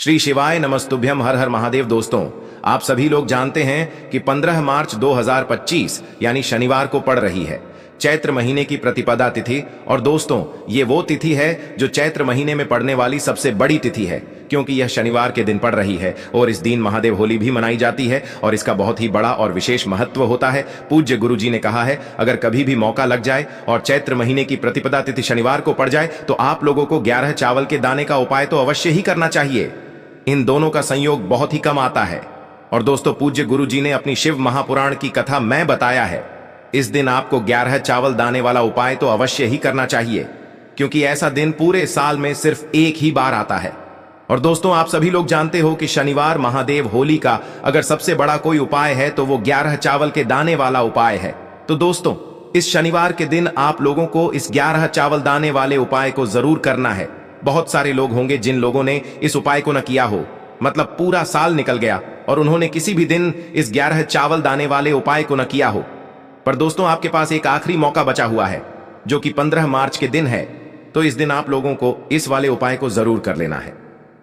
श्री शिवाय नमस्तुभ्यम हर हर महादेव। दोस्तों, आप सभी लोग जानते हैं कि 15 मार्च 2025 यानी शनिवार को पड़ रही है चैत्र महीने की प्रतिपदा तिथि। और दोस्तों, ये वो तिथि है जो चैत्र महीने में पड़ने वाली सबसे बड़ी तिथि है, क्योंकि यह शनिवार के दिन पड़ रही है और इस दिन महादेव होली भी मनाई जाती है और इसका बहुत ही बड़ा और विशेष महत्व होता है। पूज्य गुरु जी ने कहा है, अगर कभी भी मौका लग जाए और चैत्र महीने की प्रतिपदा तिथि शनिवार को पड़ जाए तो आप लोगों को 11 चावल के दाने का उपाय तो अवश्य ही करना चाहिए। इन दोनों का संयोग बहुत ही कम आता है। और दोस्तों, पूज्य गुरु जी ने अपनी शिव महापुराण की कथा में बताया है, इस दिन आपको 11 चावल दाने वाला उपाय तो अवश्य ही करना चाहिए, क्योंकि ऐसा दिन पूरे साल में सिर्फ एक ही बार आता है। और दोस्तों, आप सभी लोग जानते हो कि शनिवार महादेव होली का अगर सबसे बड़ा कोई उपाय है तो वो 11 चावल के दाने वाला उपाय है। तो दोस्तों, इस शनिवार के दिन आप लोगों को इस 11 चावल दाने वाले उपाय को जरूर करना है। बहुत सारे लोग होंगे जिन लोगों ने इस उपाय को न किया हो, मतलब पूरा साल निकल गया और उन्होंने किसी भी दिन इस 11 चावल दाने वाले उपाय को न किया हो। पर दोस्तों, आपके पास एक आखिरी मौका बचा हुआ है, जो कि 15 मार्च के दिन है। तो इस दिन आप लोगों को इस वाले उपाय को जरूर कर लेना है।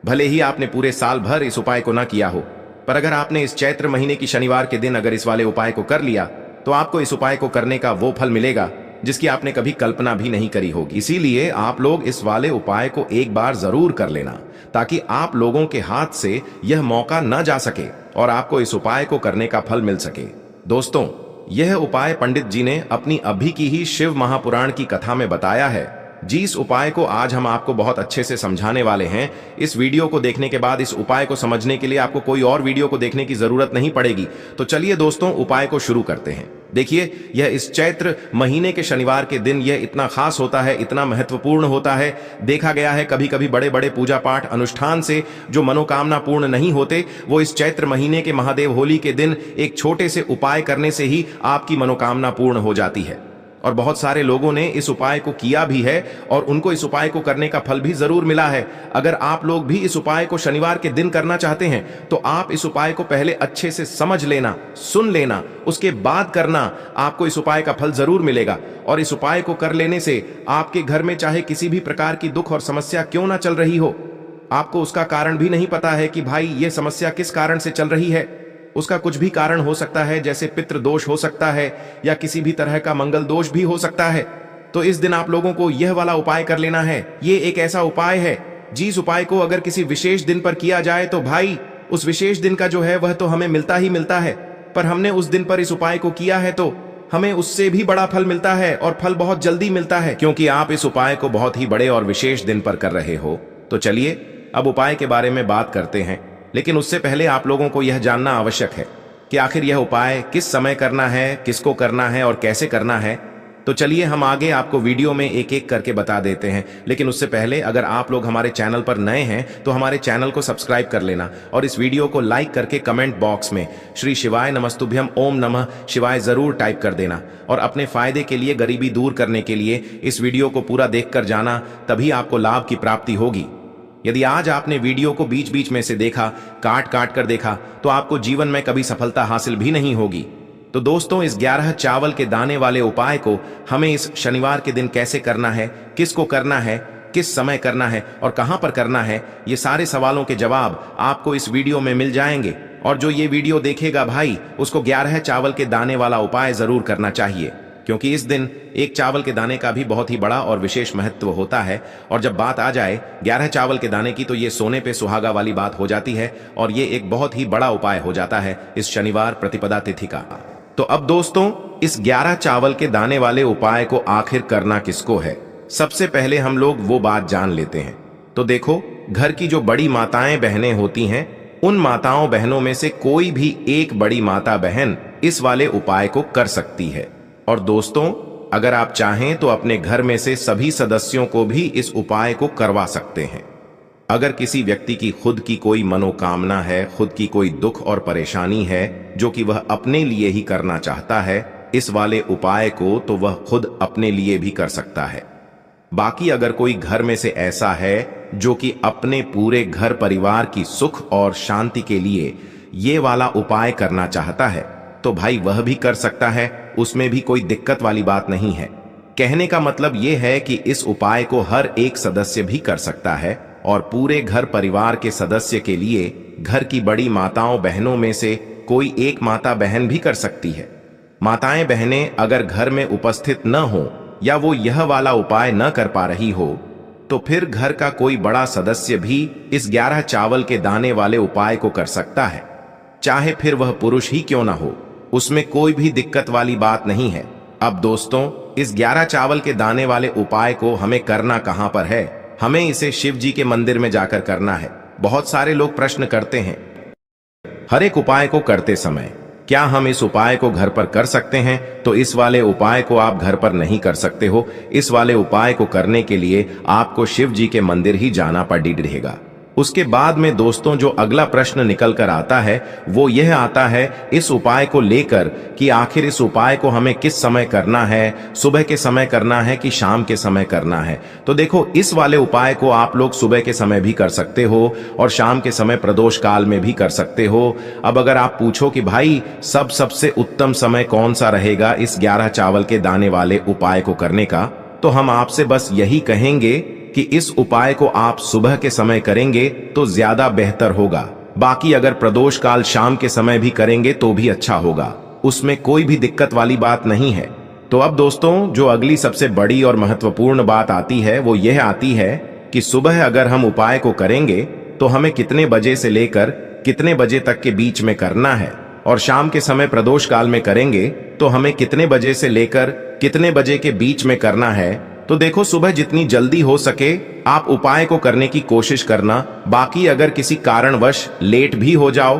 भले ही आपने पूरे साल भर इस उपाय को न किया हो, पर अगर आपने इस चैत्र महीने की शनिवार के दिन अगर इस वाले उपाय को कर लिया तो आपको इस उपाय को करने का वो फल मिलेगा जिसकी आपने कभी कल्पना भी नहीं करी होगी। इसीलिए आप लोग इस वाले उपाय को एक बार जरूर कर लेना, ताकि आप लोगों के हाथ से यह मौका न जा सके और आपको इस उपाय को करने का फल मिल सके। दोस्तों, यह उपाय पंडित जी ने अपनी अभी की ही शिव महापुराण की कथा में बताया है। जिस उपाय को आज हम आपको बहुत अच्छे से समझाने वाले हैं, इस वीडियो को देखने के बाद इस उपाय को समझने के लिए आपको कोई और वीडियो को देखने की जरूरत नहीं पड़ेगी। तो चलिए दोस्तों, उपाय को शुरू करते हैं। देखिए, यह इस चैत्र महीने के शनिवार के दिन यह इतना खास होता है, इतना महत्वपूर्ण होता है। देखा गया है कभी कभी बड़े बड़े पूजा पाठ अनुष्ठान से जो मनोकामना पूर्ण नहीं होते, वो इस चैत्र महीने के महादेव होली के दिन एक छोटे से उपाय करने से ही आपकी मनोकामना पूर्ण हो जाती है। और बहुत सारे लोगों ने इस उपाय को किया भी है और उनको इस उपाय को करने का फल भी जरूर मिला है। अगर आप लोग भी इस उपाय को शनिवार के दिन करना चाहते हैं तो आप इस उपाय को पहले अच्छे से समझ लेना, सुन लेना, उसके बाद करना। आपको इस उपाय का फल जरूर मिलेगा। और इस उपाय को कर लेने से आपके घर में चाहे किसी भी प्रकार की दुख और समस्या क्यों ना चल रही हो, आपको उसका कारण भी नहीं पता है कि भाई ये समस्या किस कारण से चल रही है, उसका कुछ भी कारण हो सकता है, जैसे पितृ दोष हो सकता है या किसी भी तरह का मंगल दोष भी हो सकता है। तो इस दिन आप लोगों को यह वाला उपाय कर लेना है। ये एक ऐसा उपाय है जिस उपाय को अगर किसी विशेष दिन पर किया जाए तो भाई उस विशेष दिन का जो है वह तो हमें मिलता ही मिलता है। पर हमने उस दिन पर इस उपाय को किया है तो हमें उससे भी बड़ा फल मिलता है और फल बहुत जल्दी मिलता है, क्योंकि आप इस उपाय को बहुत ही बड़े और विशेष दिन पर कर रहे हो। तो चलिए अब उपाय के बारे में बात करते हैं, लेकिन उससे पहले आप लोगों को यह जानना आवश्यक है कि आखिर यह उपाय किस समय करना है, किसको करना है और कैसे करना है। तो चलिए हम आगे आपको वीडियो में एक एक करके बता देते हैं। लेकिन उससे पहले अगर आप लोग हमारे चैनल पर नए हैं तो हमारे चैनल को सब्सक्राइब कर लेना और इस वीडियो को लाइक करके कमेंट बॉक्स में श्री शिवाय नमस्तुभ्यम ओम नमः शिवाय जरूर टाइप कर देना। और अपने फायदे के लिए, गरीबी दूर करने के लिए इस वीडियो को पूरा देख कर जाना, तभी आपको लाभ की प्राप्ति होगी। यदि आज आपने वीडियो को बीच बीच में से देखा, काट काट कर देखा, तो आपको जीवन में कभी सफलता हासिल भी नहीं होगी। तो दोस्तों, इस 11 चावल के दाने वाले उपाय को हमें इस शनिवार के दिन कैसे करना है, किसको करना है, किस समय करना है और कहां पर करना है, ये सारे सवालों के जवाब आपको इस वीडियो में मिल जाएंगे। और जो ये वीडियो देखेगा भाई, उसको 11 चावल के दाने वाला उपाय जरूर करना चाहिए, क्योंकि इस दिन एक चावल के दाने का भी बहुत ही बड़ा और विशेष महत्व होता है। और जब बात आ जाए 11 चावल के दाने की, तो ये सोने पे सुहागा वाली बात हो जाती है और ये एक बहुत ही बड़ा उपाय हो जाता है इस शनिवार प्रतिपदा तिथि का। तो अब दोस्तों, इस 11 चावल के दाने वाले उपाय को आखिर करना किसको है, सबसे पहले हम लोग वो बात जान लेते हैं। तो देखो, घर की जो बड़ी माताएं बहनें होती हैं, उन माताओं बहनों में से कोई भी एक बड़ी माता बहन इस वाले उपाय को कर सकती है। और दोस्तों, अगर आप चाहें तो अपने घर में से सभी सदस्यों को भी इस उपाय को करवा सकते हैं। अगर किसी व्यक्ति की खुद की कोई मनोकामना है, खुद की कोई दुख और परेशानी है जो कि वह अपने लिए ही करना चाहता है, इस वाले उपाय को तो वह खुद अपने लिए भी कर सकता है। बाकी अगर कोई घर में से ऐसा है जो कि अपने पूरे घर परिवार की सुख और शांति के लिए ये वाला उपाय करना चाहता है, तो भाई वह भी कर सकता है, उसमें भी कोई दिक्कत वाली बात नहीं है। कहने का मतलब यह है कि इस उपाय को हर एक सदस्य भी कर सकता है और पूरे घर परिवार के सदस्य के लिए घर की बड़ी माताओं बहनों में से कोई एक माता बहन भी कर सकती है। माताएं बहनें अगर घर में उपस्थित न हो या वो यह वाला उपाय न कर पा रही हो तो फिर घर का कोई बड़ा सदस्य भी इस 11 चावल के दाने वाले उपाय को कर सकता है, चाहे फिर वह पुरुष ही क्यों ना हो, उसमें कोई भी दिक्कत वाली बात नहीं है। अब दोस्तों, इस 11 चावल के दाने वाले उपाय को हमें करना कहां पर है? हमें इसे शिव जी के मंदिर में जाकर करना है। बहुत सारे लोग प्रश्न करते हैं हर एक उपाय को करते समय क्या हम इस उपाय को घर पर कर सकते हैं? तो इस वाले उपाय को आप घर पर नहीं कर सकते हो। इस वाले उपाय को करने के लिए आपको शिव जी के मंदिर ही जाना पड़ेगा। उसके बाद में दोस्तों जो अगला प्रश्न निकल कर आता है वो यह आता है इस उपाय को लेकर कि आखिर इस उपाय को हमें किस समय करना है, सुबह के समय करना है कि शाम के समय करना है? तो देखो, इस वाले उपाय को आप लोग सुबह के समय भी कर सकते हो और शाम के समय प्रदोष काल में भी कर सकते हो। अब अगर आप पूछो कि भाई सबसे उत्तम समय कौन सा रहेगा इस 11 चावल के दाने वाले उपाय को करने का, तो हम आपसे बस यही कहेंगे कि इस उपाय को आप सुबह के समय करेंगे तो ज्यादा बेहतर होगा। बाकी अगर प्रदोष काल शाम के समय भी करेंगे तो भी अच्छा होगा, उसमें कोई भी दिक्कत वाली बात नहीं है। तो अब दोस्तों जो अगली सबसे बड़ी और महत्वपूर्ण बात आती है वो यह आती है कि सुबह अगर हम उपाय को करेंगे तो हमें कितने बजे से लेकर कितने बजे तक के बीच में करना है, और शाम के समय प्रदोष काल में करेंगे तो हमें कितने बजे से लेकर कितने बजे के बीच में करना है। तो देखो, सुबह जितनी जल्दी हो सके आप उपाय को करने की कोशिश करना। बाकी अगर किसी कारणवश लेट भी हो जाओ,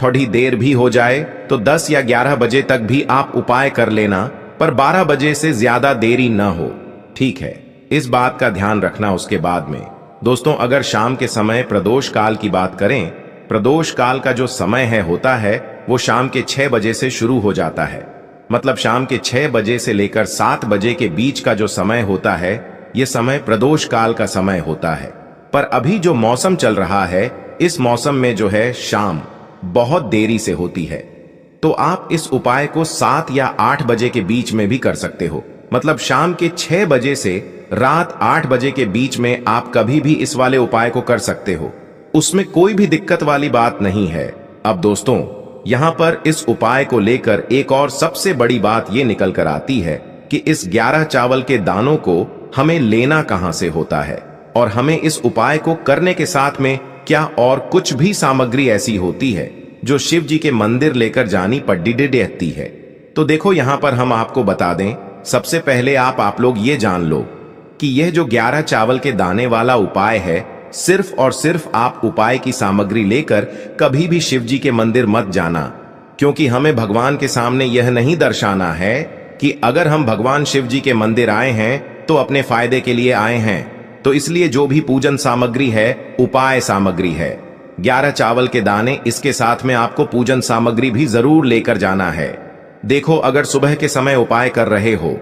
थोड़ी देर भी हो जाए, तो 10 या 11 बजे तक भी आप उपाय कर लेना, पर 12 बजे से ज्यादा देरी न हो, ठीक है? इस बात का ध्यान रखना। उसके बाद में दोस्तों अगर शाम के समय प्रदोष काल की बात करें, प्रदोष काल का जो समय होता है वो शाम के 6 बजे से शुरू हो जाता है। मतलब शाम के 6 बजे से लेकर 7 बजे के बीच का जो समय होता है ये समय प्रदोष काल का समय होता है। पर अभी जो मौसम चल रहा है इस मौसम में जो है शाम बहुत देरी से होती है, तो आप इस उपाय को 7 या 8 बजे के बीच में भी कर सकते हो। मतलब शाम के 6 बजे से रात 8 बजे के बीच में आप कभी भी इस वाले उपाय को कर सकते हो, उसमें कोई भी दिक्कत वाली बात नहीं है। अब दोस्तों यहां पर इस उपाय को लेकर एक और सबसे बड़ी बात यह निकल कर आती है कि इस 11 चावल के दानों को हमें लेना कहां से होता है, और हमें इस उपाय को करने के साथ में क्या और कुछ भी सामग्री ऐसी होती है जो शिव जी के मंदिर लेकर जानी पड़ती है। तो देखो यहां पर हम आपको बता दें, सबसे पहले आप लोग ये जान लो कि यह जो 11 चावल के दाने वाला उपाय है, सिर्फ और सिर्फ आप उपाय की सामग्री लेकर कभी भी शिव जी के मंदिर मत जाना, क्योंकि हमें भगवान के सामने यह नहीं दर्शाना है कि अगर हम भगवान शिव जी के मंदिर आए हैं तो अपने फायदे के लिए आए हैं। तो इसलिए जो भी पूजन सामग्री है उपाय सामग्री है। 11 चावल के दाने, इसके साथ में आपको पूजन सामग्री भी जरूर लेकर जाना है। देखो, अगर सुबह के समय उपाय कर रहे हो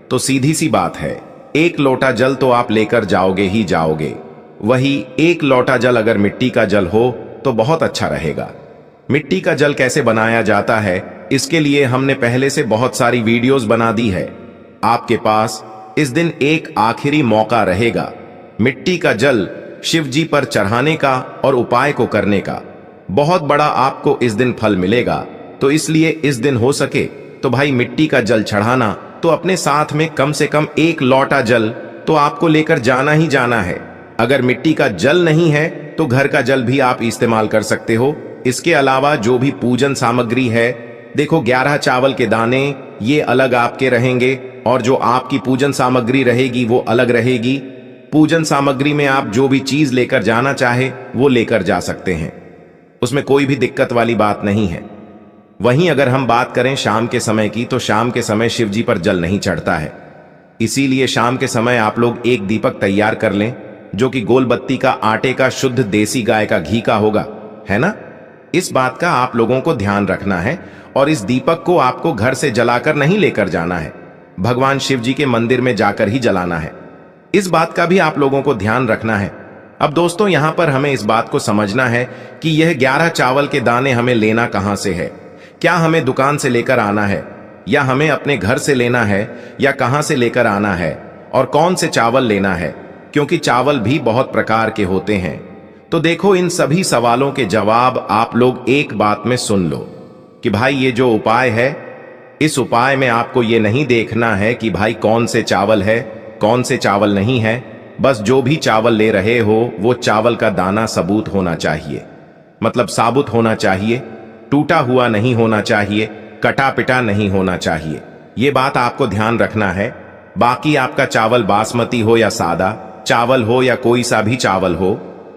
तो सीधी सी बात है, 1 लोटा जल तो आप लेकर जाओगे ही जाओगे। वही 1 लोटा जल अगर मिट्टी का जल हो तो बहुत अच्छा रहेगा। मिट्टी का जल कैसे बनाया जाता है इसके लिए हमने पहले से बहुत सारी वीडियोस बना दी है। आपके पास इस दिन एक आखिरी मौका रहेगा मिट्टी का जल शिव जी पर चढ़ाने का और उपाय को करने का। बहुत बड़ा आपको इस दिन फल मिलेगा, तो इसलिए इस दिन हो सके तो भाई मिट्टी का जल चढ़ाना, तो अपने साथ में कम से कम 1 लोटा जल तो आपको लेकर जाना ही जाना है। अगर मिट्टी का जल नहीं है तो घर का जल भी आप इस्तेमाल कर सकते हो। इसके अलावा जो भी पूजन सामग्री है, देखो 11 चावल के दाने ये अलग आपके रहेंगे और जो आपकी पूजन सामग्री रहेगी वो अलग रहेगी। पूजन सामग्री में आप जो भी चीज लेकर जाना चाहे वो लेकर जा सकते हैं, उसमें कोई भी दिक्कत वाली बात नहीं है। वहीं अगर हम बात करें शाम के समय की, तो शाम के समय शिव जी पर जल नहीं चढ़ता है, इसीलिए शाम के समय आप लोग एक दीपक तैयार कर लें जो कि गोल बत्ती का आटे का शुद्ध देसी गाय का घी का होगा, है ना? इस बात का आप लोगों को ध्यान रखना है, और इस दीपक को आपको घर से जलाकर नहीं लेकर जाना है, भगवान शिव जी के मंदिर में जाकर ही जलाना है। इस बात का भी आप लोगों को ध्यान रखना है। अब दोस्तों यहां पर हमें इस बात को समझना है कि यह 11 चावल के दाने हमें लेना कहां से है। क्या हमें दुकान से लेकर आना है, या हमें अपने घर से लेना है, या कहां से लेकर आना है, और कौन से चावल लेना है? क्योंकि चावल भी बहुत प्रकार के होते हैं। तो देखो, इन सभी सवालों के जवाब आप लोग एक बात में सुन लो कि भाई ये जो उपाय है, इस उपाय में आपको ये नहीं देखना है कि भाई कौन से चावल है, कौन से चावल नहीं है। बस जो भी चावल ले रहे हो वो चावल का दाना सबूत होना चाहिए, मतलब साबुत होना चाहिए, टूटा हुआ नहीं होना चाहिए, कटा पिटा नहीं होना चाहिए। ये बात आपको ध्यान रखना है। बाकी आपका चावल बासमती हो या सादा चावल हो या कोई सा भी चावल हो,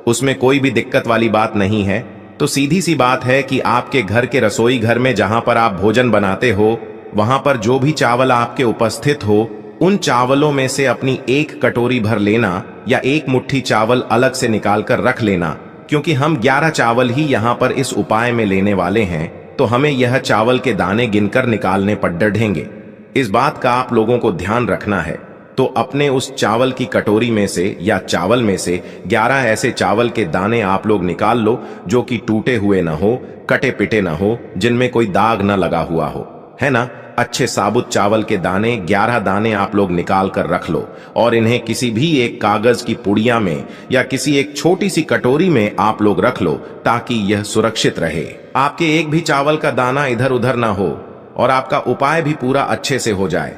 उसमें कोई भी दिक्कत वाली बात नहीं है। तो सीधी सी बात है कि आपके घर के रसोई घर में जहां पर आप भोजन बनाते हो, वहां पर जो भी चावल आपके उपस्थित हो, उन चावलों में से अपनी एक कटोरी भर लेना या एक मुट्ठी चावल अलग से निकाल कर रख लेना, क्योंकि हम 11 चावल ही यहाँ पर इस उपाय में लेने वाले हैं। तो हमें यह चावल के दाने गिनकर निकालने पड़ेंगे। इस बात का आप लोगों को ध्यान रखना है। तो अपने उस चावल की कटोरी में से या चावल में से 11 ऐसे चावल के दाने आप लोग निकाल लो जो कि टूटे हुए ना हो, कटे पिटे ना हो, जिनमें कोई दाग ना लगा हुआ हो, है ना। अच्छे साबुत चावल के दाने 11 दाने आप लोग निकाल कर रख लो और इन्हें किसी भी एक कागज की पुड़िया में या किसी एक छोटी सी कटोरी में आप लोग रख लो, ताकि यह सुरक्षित रहे। आपके एक भी चावल का दाना इधर उधर ना हो और आपका उपाय भी पूरा अच्छे से हो जाए।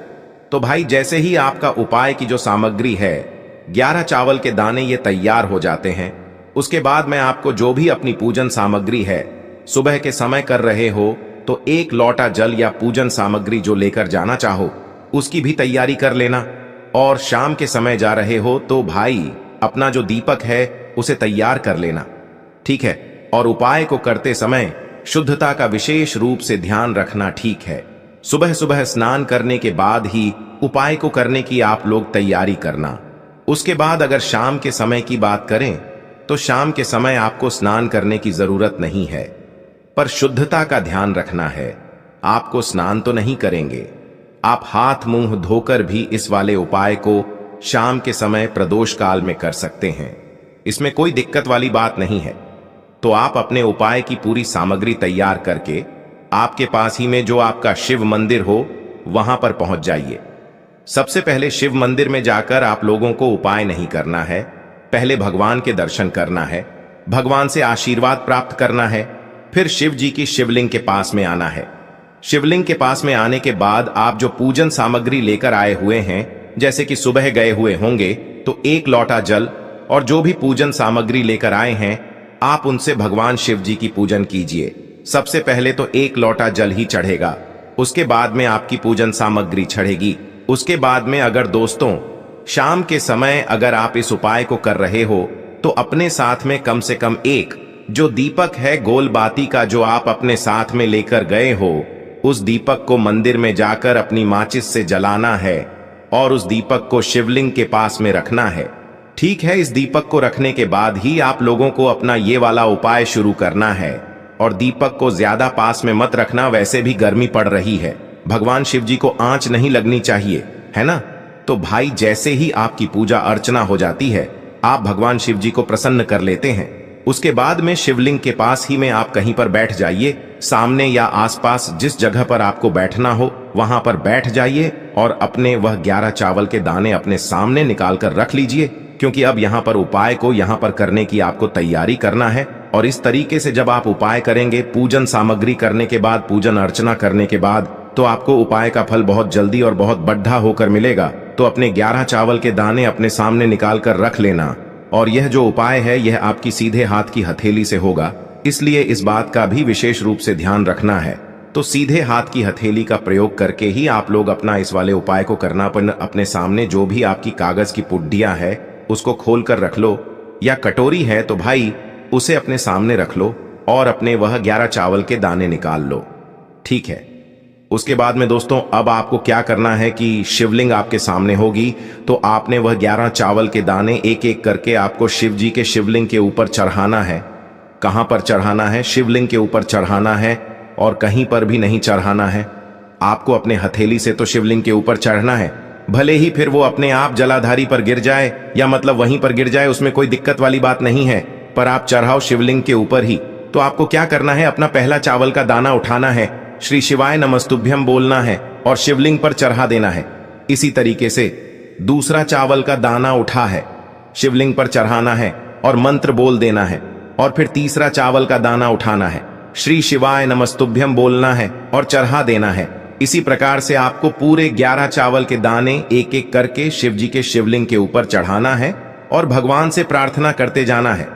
तो भाई जैसे ही आपका उपाय की जो सामग्री है, 11 चावल के दाने ये तैयार हो जाते हैं, उसके बाद मैं आपको जो भी अपनी पूजन सामग्री है, सुबह के समय कर रहे हो तो एक लोटा जल या पूजन सामग्री जो लेकर जाना चाहो उसकी भी तैयारी कर लेना। और शाम के समय जा रहे हो तो भाई अपना जो दीपक है उसे तैयार कर लेना, ठीक है। और उपाय को करते समय शुद्धता का विशेष रूप से ध्यान रखना, ठीक है। सुबह सुबह स्नान करने के बाद ही उपाय को करने की आप लोग तैयारी करना। उसके बाद अगर शाम के समय की बात करें तो शाम के समय आपको स्नान करने की जरूरत नहीं है, पर शुद्धता का ध्यान रखना है। आपको स्नान तो नहीं करेंगे, आप हाथ मुंह धोकर भी इस वाले उपाय को शाम के समय प्रदोष काल में कर सकते हैं। इसमें कोई दिक्कत वाली बात नहीं है। तो आप अपने उपाय की पूरी सामग्री तैयार करके आपके पास ही में जो आपका शिव मंदिर हो वहां पर पहुंच जाइए। सबसे पहले शिव मंदिर में जाकर आप लोगों को उपाय नहीं करना है, पहले भगवान के दर्शन करना है, भगवान से आशीर्वाद प्राप्त करना है। फिर शिव जी की शिवलिंग के पास में आना है। शिवलिंग के पास में आने के बाद आप जो पूजन सामग्री लेकर आए हुए हैं, जैसे कि सुबह गए हुए होंगे तो एक लोटा जल और जो भी पूजन सामग्री लेकर आए हैं, आप उनसे भगवान शिव जी की पूजन कीजिए। सबसे पहले तो एक लोटा जल ही चढ़ेगा, उसके बाद में आपकी पूजन सामग्री चढ़ेगी। उसके बाद में अगर दोस्तों शाम के समय अगर आप इस उपाय को कर रहे हो तो अपने साथ में कम से कम एक जो दीपक है गोल बाती का जो आप अपने साथ में लेकर गए हो, उस दीपक को मंदिर में जाकर अपनी माचिस से जलाना है और उस दीपक को शिवलिंग के पास में रखना है, ठीक है। इस दीपक को रखने के बाद ही आप लोगों को अपना ये वाला उपाय शुरू करना है। और दीपक को ज्यादा पास में मत रखना, वैसे भी गर्मी पड़ रही है, भगवान शिव जी को आंच नहीं लगनी चाहिए, है ना। तो भाई जैसे ही आपकी पूजा अर्चना हो जाती है, आप भगवान शिव जी को प्रसन्न कर लेते हैं। उसके बाद में शिवलिंग के पास ही में आप कहीं पर बैठ जाइए, सामने या आसपास जिस जगह पर आपको बैठना हो वहां पर बैठ जाइए और अपने वह 11 चावल के दाने अपने सामने निकाल कर रख लीजिए, क्योंकि अब यहाँ पर उपाय को यहाँ पर करने की आपको तैयारी करना है। और इस तरीके से जब आप उपाय करेंगे, पूजन सामग्री करने के बाद, पूजन अर्चना करने के बाद, तो आपको उपाय का फल बहुत जल्दी और बहुत बढ़ा होकर मिलेगा। तो अपने 11 चावल के दाने अपने सामने निकाल कर रख लेना। और यह जो उपाय है यह आपकी सीधे हाथ की हथेली से होगा, इसलिए इस बात का भी विशेष रूप से ध्यान रखना है। तो सीधे हाथ की हथेली का प्रयोग करके ही आप लोग अपना इस वाले उपाय को करना। अपने सामने जो भी आपकी कागज की पुड्डियां है उसको खोल कर रख लो, या कटोरी है तो भाई उसे अपने सामने रख लो और अपने वह 11 चावल के दाने निकाल लो, ठीक है। उसके बाद में दोस्तों अब आपको क्या करना है कि शिवलिंग आपके सामने होगी, तो आपने वह 11 चावल के दाने एक एक करके आपको शिव जी के शिवलिंग के ऊपर चढ़ाना है। कहां पर चढ़ाना है? शिवलिंग के ऊपर चढ़ाना है और कहीं पर भी नहीं चढ़ाना है। आपको अपने हथेली से तो शिवलिंग के ऊपर चढ़ना है, भले ही फिर वो अपने आप जलाधारी पर गिर जाए या मतलब वहीं पर गिर जाए, उसमें कोई दिक्कत वाली बात नहीं है, पर आप चढ़ाओ शिवलिंग के ऊपर ही। तो आपको क्या करना है, अपना पहला चावल का दाना उठाना है, श्री शिवाय नमस्तुभ्यम बोलना है और शिवलिंग पर चढ़ा देना है। इसी तरीके से दूसरा चावल का दाना उठा है, शिवलिंग पर चढ़ाना है और मंत्र बोल देना है, और फिर तीसरा चावल का दाना उठाना है, श्री शिवाय नमस्तुभ्यम बोलना है और चढ़ा देना है। इसी प्रकार से आपको पूरे 11 चावल के दाने एक एक करके शिव जी के शिवलिंग के ऊपर चढ़ाना है और भगवान से प्रार्थना करते जाना है।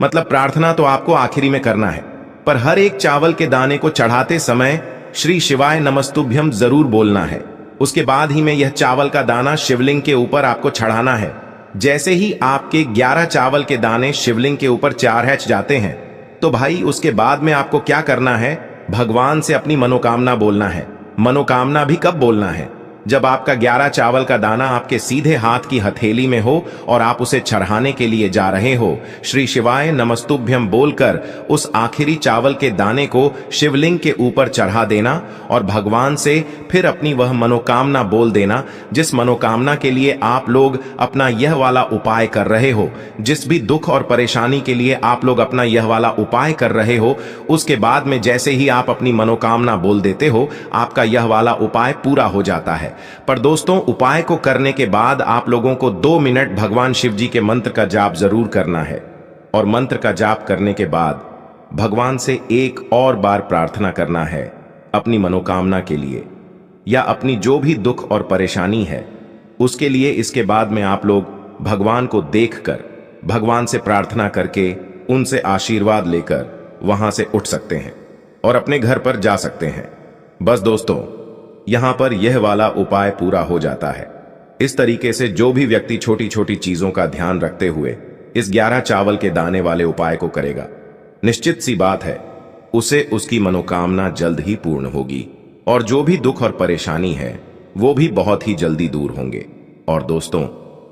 मतलब प्रार्थना तो आपको आखिरी में करना है, पर हर एक चावल के दाने को चढ़ाते समय श्री शिवाय नमस्तुभ्यम जरूर बोलना है। उसके बाद ही में यह चावल का दाना शिवलिंग के ऊपर आपको चढ़ाना है। जैसे ही आपके 11 चावल के दाने शिवलिंग के ऊपर चढ़ जाते हैं, तो भाई उसके बाद में आपको क्या करना है, भगवान से अपनी मनोकामना बोलना है। मनोकामना भी कब बोलना है, जब आपका 11 चावल का दाना आपके सीधे हाथ की हथेली में हो और आप उसे चढ़ाने के लिए जा रहे हो। श्री शिवाय नमस्तुभ्यम बोलकर उस आखिरी चावल के दाने को शिवलिंग के ऊपर चढ़ा देना और भगवान से फिर अपनी वह मनोकामना बोल देना, जिस मनोकामना के लिए आप लोग अपना यह वाला उपाय कर रहे हो। जिस भी दुख और परेशानी के लिए आप लोग अपना यह वाला उपाय कर रहे हो, उसके बाद में जैसे ही आप अपनी मनोकामना बोल देते हो, आपका यह वाला उपाय पूरा हो जाता है। पर दोस्तों, उपाय को करने के बाद आप लोगों को 2 मिनट भगवान शिव जी के मंत्र का जाप जरूर करना है, और मंत्र का जाप करने के बाद भगवान से एक और बार प्रार्थना करना है अपनी मनोकामना के लिए या अपनी जो भी दुख और परेशानी है उसके लिए। इसके बाद में आप लोग भगवान को देखकर भगवान से प्रार्थना करके उनसे आशीर्वाद लेकर वहां से उठ सकते हैं और अपने घर पर जा सकते हैं। बस दोस्तों, यहां पर यह वाला उपाय पूरा हो जाता है। इस तरीके से जो भी व्यक्ति छोटी छोटी चीजों का ध्यान रखते हुए इस 11 चावल के दाने वाले उपाय को करेगा, निश्चित सी बात है उसे उसकी मनोकामना जल्द ही पूर्ण होगी और जो भी दुख और परेशानी है वो भी बहुत ही जल्दी दूर होंगे। और दोस्तों,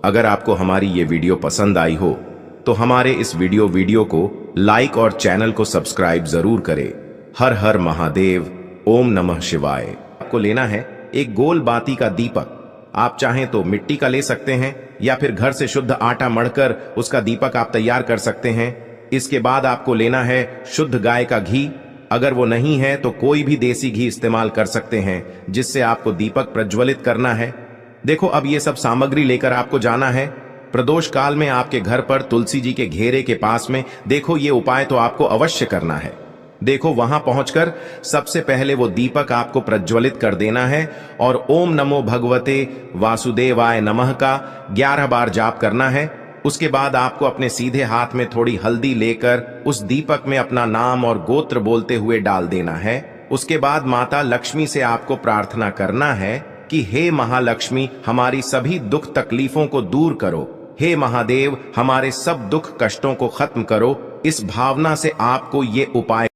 अगर आपको हमारी ये वीडियो पसंद आई हो तो हमारे इस वीडियो को लाइक और चैनल को सब्सक्राइब जरूर करें। हर हर महादेव, ओम नमः शिवाय। आपको लेना है एक गोल बाती का दीपक। आप चाहें तो मिट्टी का ले सकते हैं या फिर घर से शुद्ध आटा मढ़कर उसका दीपक आप तैयार कर सकते हैं। इसके बाद आपको लेना है शुद्ध गाय का घी। अगर वो नहीं है तो कोई भी देसी घी इस्तेमाल कर सकते हैं, जिससे आपको दीपक प्रज्वलित करना है। देखो, अब ये सब सामग्री लेकर आपको जाना है प्रदोष काल में आपके घर पर तुलसी जी के घेरे के पास में। देखो, ये उपाय तो आपको अवश्य करना है। देखो, वहां पहुंचकर सबसे पहले वो दीपक आपको प्रज्वलित कर देना है और ओम नमो भगवते वासुदेवाय नमः का 11 बार जाप करना है। उसके बाद आपको अपने सीधे हाथ में थोड़ी हल्दी लेकर उस दीपक में अपना नाम और गोत्र बोलते हुए डाल देना है। उसके बाद माता लक्ष्मी से आपको प्रार्थना करना है कि हे महालक्ष्मी, हमारी सभी दुख तकलीफों को दूर करो। हे महादेव, हमारे सब दुख कष्टों को खत्म करो। इस भावना से आपको ये उपाय